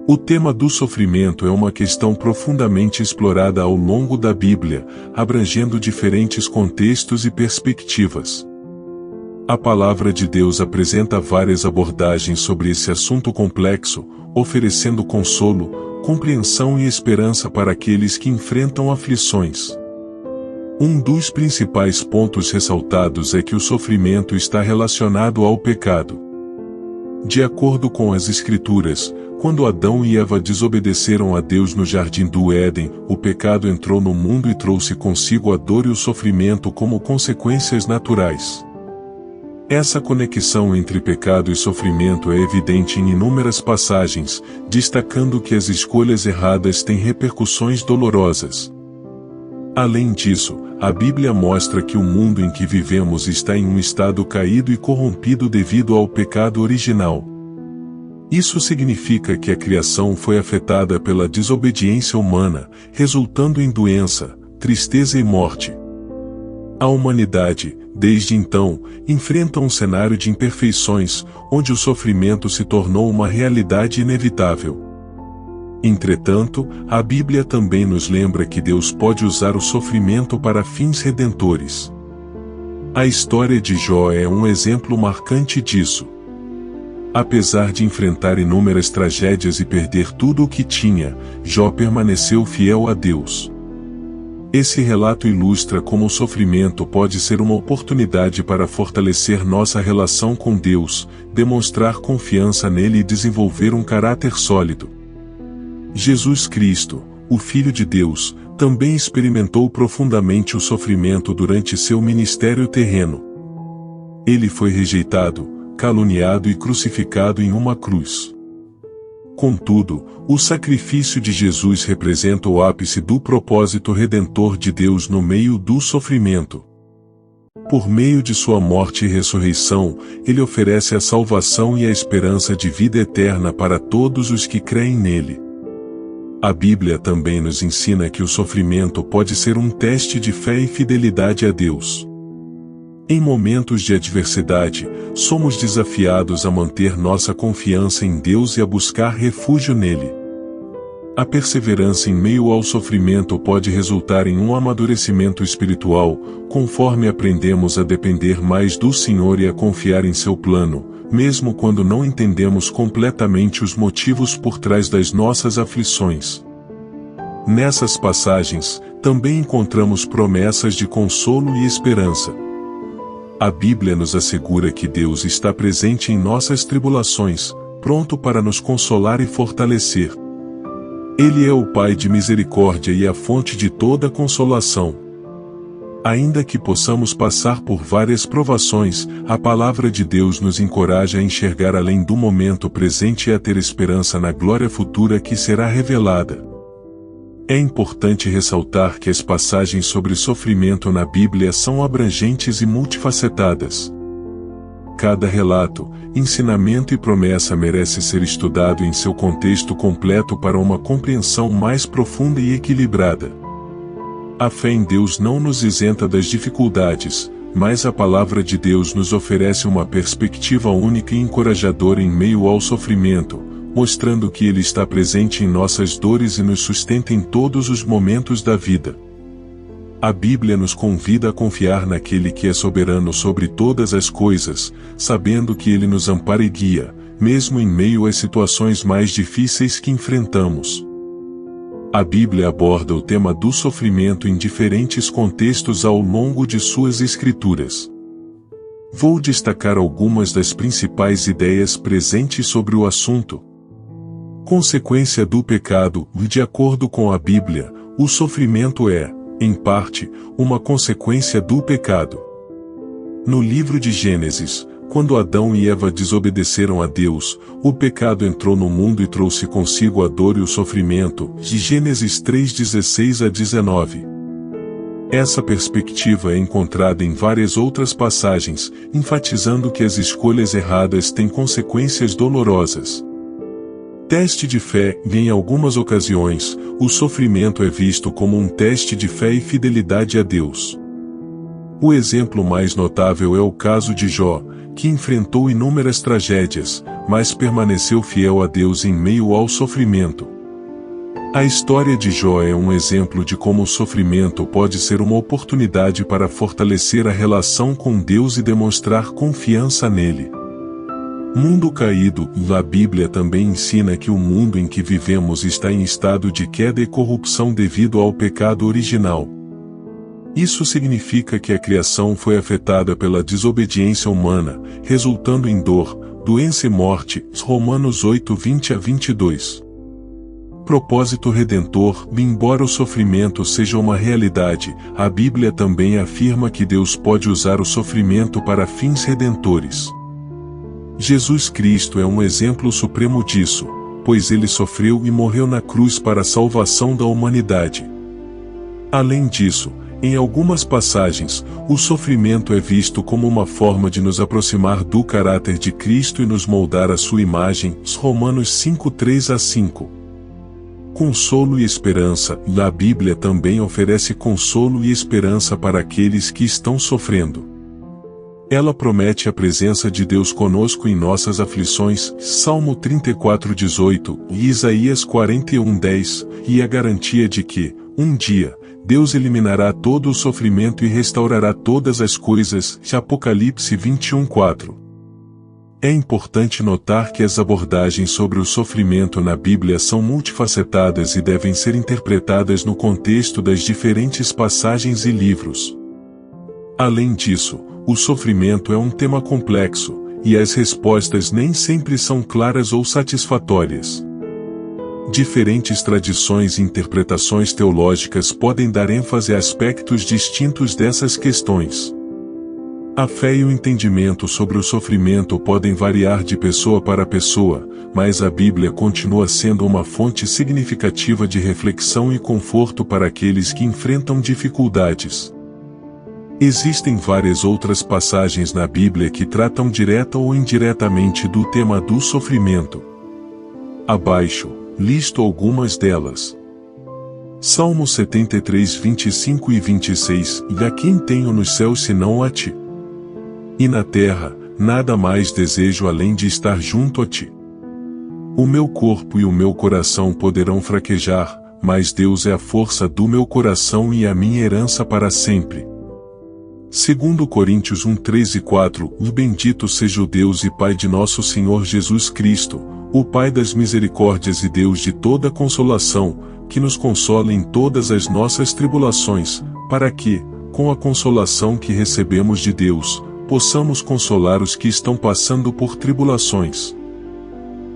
O tema do sofrimento é uma questão profundamente explorada ao longo da Bíblia, abrangendo diferentes contextos e perspectivas. A palavra de Deus apresenta várias abordagens sobre esse assunto complexo, oferecendo consolo, compreensão e esperança para aqueles que enfrentam aflições. Um dos principais pontos ressaltados é que o sofrimento está relacionado ao pecado. De acordo com as Escrituras, quando Adão e Eva desobedeceram a Deus no jardim do Éden, o pecado entrou no mundo e trouxe consigo a dor e o sofrimento como consequências naturais. Essa conexão entre pecado e sofrimento é evidente em inúmeras passagens, destacando que as escolhas erradas têm repercussões dolorosas. Além disso, a Bíblia mostra que o mundo em que vivemos está em um estado caído e corrompido devido ao pecado original. Isso significa que a criação foi afetada pela desobediência humana, resultando em doença, tristeza e morte. A humanidade, desde então, enfrenta um cenário de imperfeições, onde o sofrimento se tornou uma realidade inevitável. Entretanto, a Bíblia também nos lembra que Deus pode usar o sofrimento para fins redentores. A história de Jó é um exemplo marcante disso. Apesar de enfrentar inúmeras tragédias e perder tudo o que tinha, Jó permaneceu fiel a Deus. Esse relato ilustra como o sofrimento pode ser uma oportunidade para fortalecer nossa relação com Deus, demonstrar confiança nele e desenvolver um caráter sólido. Jesus Cristo, o Filho de Deus, também experimentou profundamente o sofrimento durante seu ministério terreno. Ele foi rejeitado, caluniado e crucificado em uma cruz. Contudo, o sacrifício de Jesus representa o ápice do propósito redentor de Deus no meio do sofrimento. Por meio de sua morte e ressurreição, ele oferece a salvação e a esperança de vida eterna para todos os que creem nele. A Bíblia também nos ensina que o sofrimento pode ser um teste de fé e fidelidade a Deus. Em momentos de adversidade, somos desafiados a manter nossa confiança em Deus e a buscar refúgio nele. A perseverança em meio ao sofrimento pode resultar em um amadurecimento espiritual, conforme aprendemos a depender mais do Senhor e a confiar em seu plano, mesmo quando não entendemos completamente os motivos por trás das nossas aflições. Nessas passagens, também encontramos promessas de consolo e esperança. A Bíblia nos assegura que Deus está presente em nossas tribulações, pronto para nos consolar e fortalecer. Ele é o Pai de misericórdia e a fonte de toda consolação. Ainda que possamos passar por várias provações, a palavra de Deus nos encoraja a enxergar além do momento presente e a ter esperança na glória futura que será revelada. É importante ressaltar que as passagens sobre sofrimento na Bíblia são abrangentes e multifacetadas. Cada relato, ensinamento e promessa merece ser estudado em seu contexto completo para uma compreensão mais profunda e equilibrada. A fé em Deus não nos isenta das dificuldades, mas a palavra de Deus nos oferece uma perspectiva única e encorajadora em meio ao sofrimento, mostrando que Ele está presente em nossas dores e nos sustenta em todos os momentos da vida. A Bíblia nos convida a confiar naquele que é soberano sobre todas as coisas, sabendo que Ele nos ampara e guia, mesmo em meio às situações mais difíceis que enfrentamos. A Bíblia aborda o tema do sofrimento em diferentes contextos ao longo de suas escrituras. Vou destacar algumas das principais ideias presentes sobre o assunto. Consequência do pecado. De acordo com a Bíblia, o sofrimento é, em parte, uma consequência do pecado. No livro de Gênesis, quando Adão e Eva desobedeceram a Deus, o pecado entrou no mundo e trouxe consigo a dor e o sofrimento, de Gênesis 3:16 a 19. Essa perspectiva é encontrada em várias outras passagens, enfatizando que as escolhas erradas têm consequências dolorosas. Teste de fé. Em algumas ocasiões, o sofrimento é visto como um teste de fé e fidelidade a Deus. O exemplo mais notável é o caso de Jó, que enfrentou inúmeras tragédias, mas permaneceu fiel a Deus em meio ao sofrimento. A história de Jó é um exemplo de como o sofrimento pode ser uma oportunidade para fortalecer a relação com Deus e demonstrar confiança nele. Mundo caído. A Bíblia também ensina que o mundo em que vivemos está em estado de queda e corrupção devido ao pecado original. Isso significa que a criação foi afetada pela desobediência humana, resultando em dor, doença e morte. Romanos 8, 20-22. Propósito redentor. Embora o sofrimento seja uma realidade, a Bíblia também afirma que Deus pode usar o sofrimento para fins redentores. Jesus Cristo é um exemplo supremo disso, pois ele sofreu e morreu na cruz para a salvação da humanidade. Além disso, em algumas passagens, o sofrimento é visto como uma forma de nos aproximar do caráter de Cristo e nos moldar à sua imagem. Romanos 5, 3-5. Consolo e esperança. A Bíblia também oferece consolo e esperança para aqueles que estão sofrendo. Ela promete a presença de Deus conosco em nossas aflições, Salmo 34:18 e Isaías 41:10, e a garantia de que, um dia, Deus eliminará todo o sofrimento e restaurará todas as coisas, Apocalipse 21:4. É importante notar que as abordagens sobre o sofrimento na Bíblia são multifacetadas e devem ser interpretadas no contexto das diferentes passagens e livros. Além disso, o sofrimento é um tema complexo, e as respostas nem sempre são claras ou satisfatórias. Diferentes tradições e interpretações teológicas podem dar ênfase a aspectos distintos dessas questões. A fé e o entendimento sobre o sofrimento podem variar de pessoa para pessoa, mas a Bíblia continua sendo uma fonte significativa de reflexão e conforto para aqueles que enfrentam dificuldades. Existem várias outras passagens na Bíblia que tratam direta ou indiretamente do tema do sofrimento. Abaixo, listo algumas delas. Salmo 73, 25 e 26. E a quem tenho nos céus senão a ti? E na terra, nada mais desejo além de estar junto a ti. O meu corpo e o meu coração poderão fraquejar, mas Deus é a força do meu coração e a minha herança para sempre. 2 Coríntios 1, 3 e 4. Bendito seja o Deus e Pai de nosso Senhor Jesus Cristo, o Pai das misericórdias e Deus de toda consolação, que nos consola em todas as nossas tribulações, para que, com a consolação que recebemos de Deus, possamos consolar os que estão passando por tribulações.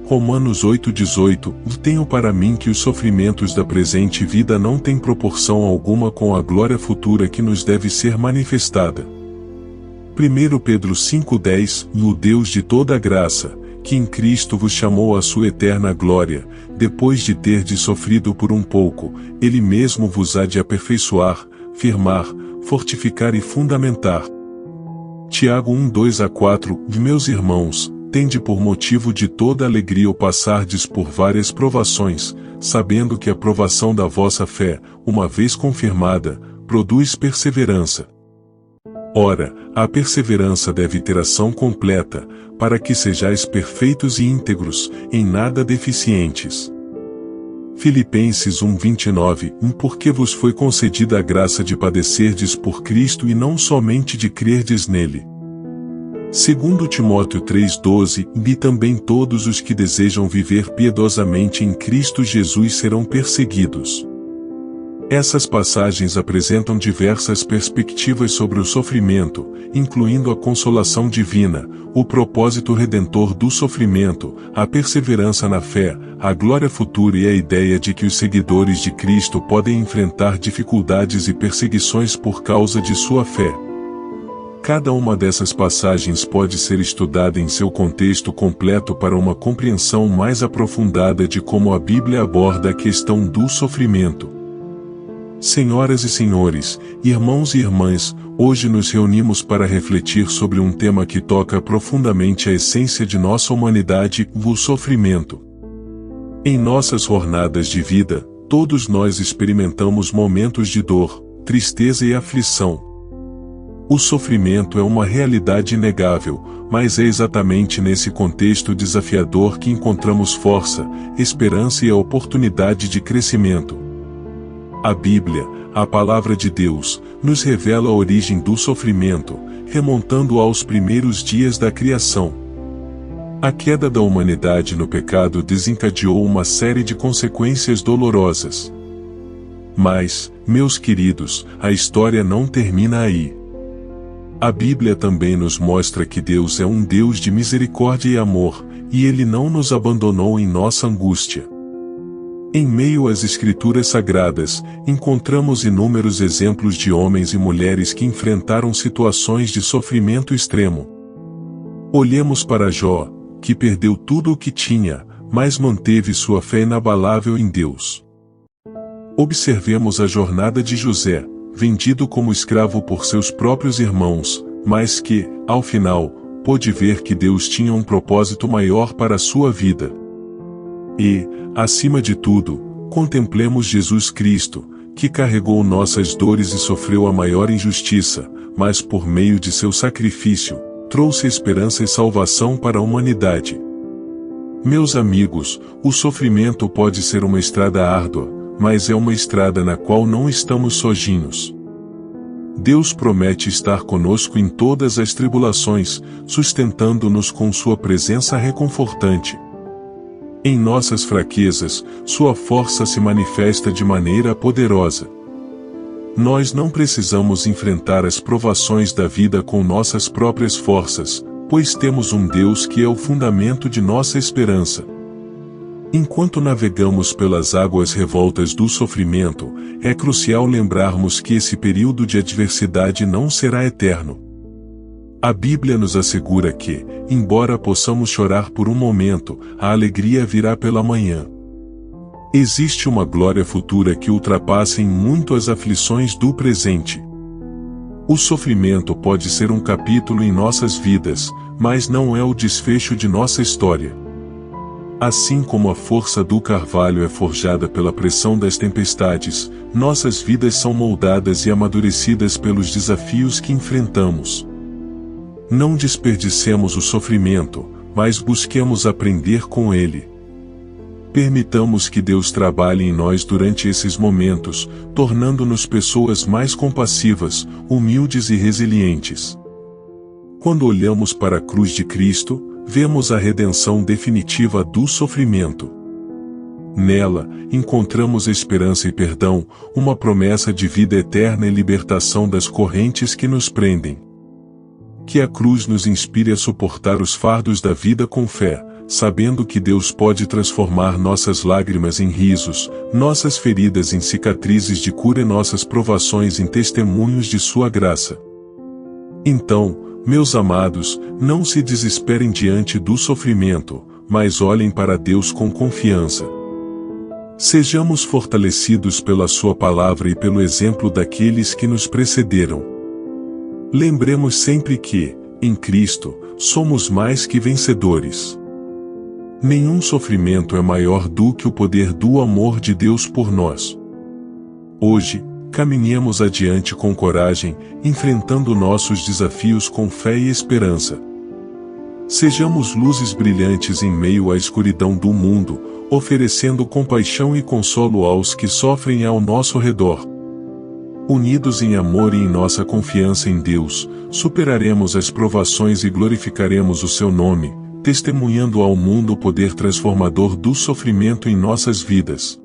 Romanos 8:18. Tenho para mim que os sofrimentos da presente vida não têm proporção alguma com a glória futura que nos deve ser manifestada. 1 Pedro 5:10. O Deus de toda graça, que em Cristo vos chamou à sua eterna glória, depois de terdes sofrido por um pouco, Ele mesmo vos há de aperfeiçoar, firmar, fortificar e fundamentar. Tiago 1:2-4. Meus irmãos, tende por motivo de toda alegria o passardes por várias provações, sabendo que a provação da vossa fé, uma vez confirmada, produz perseverança. Ora, a perseverança deve ter ação completa, para que sejais perfeitos e íntegros, em nada deficientes. Filipenses 1:29. Porque vos foi concedida a graça de padecerdes por Cristo e não somente de crerdes nele. 2 Timóteo 3:12. E também todos os que desejam viver piedosamente em Cristo Jesus serão perseguidos. Essas passagens apresentam diversas perspectivas sobre o sofrimento, incluindo a consolação divina, o propósito redentor do sofrimento, a perseverança na fé, a glória futura e a ideia de que os seguidores de Cristo podem enfrentar dificuldades e perseguições por causa de sua fé. Cada uma dessas passagens pode ser estudada em seu contexto completo para uma compreensão mais aprofundada de como a Bíblia aborda a questão do sofrimento. Senhoras e senhores, irmãos e irmãs, hoje nos reunimos para refletir sobre um tema que toca profundamente a essência de nossa humanidade, o sofrimento. Em nossas jornadas de vida, todos nós experimentamos momentos de dor, tristeza e aflição. O sofrimento é uma realidade inegável, mas é exatamente nesse contexto desafiador que encontramos força, esperança e a oportunidade de crescimento. A Bíblia, a Palavra de Deus, nos revela a origem do sofrimento, remontando aos primeiros dias da criação. A queda da humanidade no pecado desencadeou uma série de consequências dolorosas. Mas, meus queridos, a história não termina aí. A Bíblia também nos mostra que Deus é um Deus de misericórdia e amor, e Ele não nos abandonou em nossa angústia. Em meio às Escrituras Sagradas, encontramos inúmeros exemplos de homens e mulheres que enfrentaram situações de sofrimento extremo. Olhemos para Jó, que perdeu tudo o que tinha, mas manteve sua fé inabalável em Deus. Observemos a jornada de José, vendido como escravo por seus próprios irmãos, mas que, ao final, pôde ver que Deus tinha um propósito maior para a sua vida. E, acima de tudo, contemplemos Jesus Cristo, que carregou nossas dores e sofreu a maior injustiça, mas por meio de seu sacrifício, trouxe esperança e salvação para a humanidade. Meus amigos, o sofrimento pode ser uma estrada árdua, mas é uma estrada na qual não estamos sozinhos. Deus promete estar conosco em todas as tribulações, sustentando-nos com sua presença reconfortante. Em nossas fraquezas, sua força se manifesta de maneira poderosa. Nós não precisamos enfrentar as provações da vida com nossas próprias forças, pois temos um Deus que é o fundamento de nossa esperança. Enquanto navegamos pelas águas revoltas do sofrimento, é crucial lembrarmos que esse período de adversidade não será eterno. A Bíblia nos assegura que, embora possamos chorar por um momento, a alegria virá pela manhã. Existe uma glória futura que ultrapassa em muito as aflições do presente. O sofrimento pode ser um capítulo em nossas vidas, mas não é o desfecho de nossa história. Assim como a força do carvalho é forjada pela pressão das tempestades, nossas vidas são moldadas e amadurecidas pelos desafios que enfrentamos. Não desperdicemos o sofrimento, mas busquemos aprender com ele. Permitamos que Deus trabalhe em nós durante esses momentos, tornando-nos pessoas mais compassivas, humildes e resilientes. Quando olhamos para a cruz de Cristo, vemos a redenção definitiva do sofrimento. Nela, encontramos esperança e perdão, uma promessa de vida eterna e libertação das correntes que nos prendem. Que a cruz nos inspire a suportar os fardos da vida com fé, sabendo que Deus pode transformar nossas lágrimas em risos, nossas feridas em cicatrizes de cura e nossas provações em testemunhos de sua graça. Então, meus amados, não se desesperem diante do sofrimento, mas olhem para Deus com confiança. Sejamos fortalecidos pela sua palavra e pelo exemplo daqueles que nos precederam. Lembremos sempre que, em Cristo, somos mais que vencedores. Nenhum sofrimento é maior do que o poder do amor de Deus por nós. Hoje, caminhemos adiante com coragem, enfrentando nossos desafios com fé e esperança. Sejamos luzes brilhantes em meio à escuridão do mundo, oferecendo compaixão e consolo aos que sofrem ao nosso redor. Unidos em amor e em nossa confiança em Deus, superaremos as provações e glorificaremos o seu nome, testemunhando ao mundo o poder transformador do sofrimento em nossas vidas.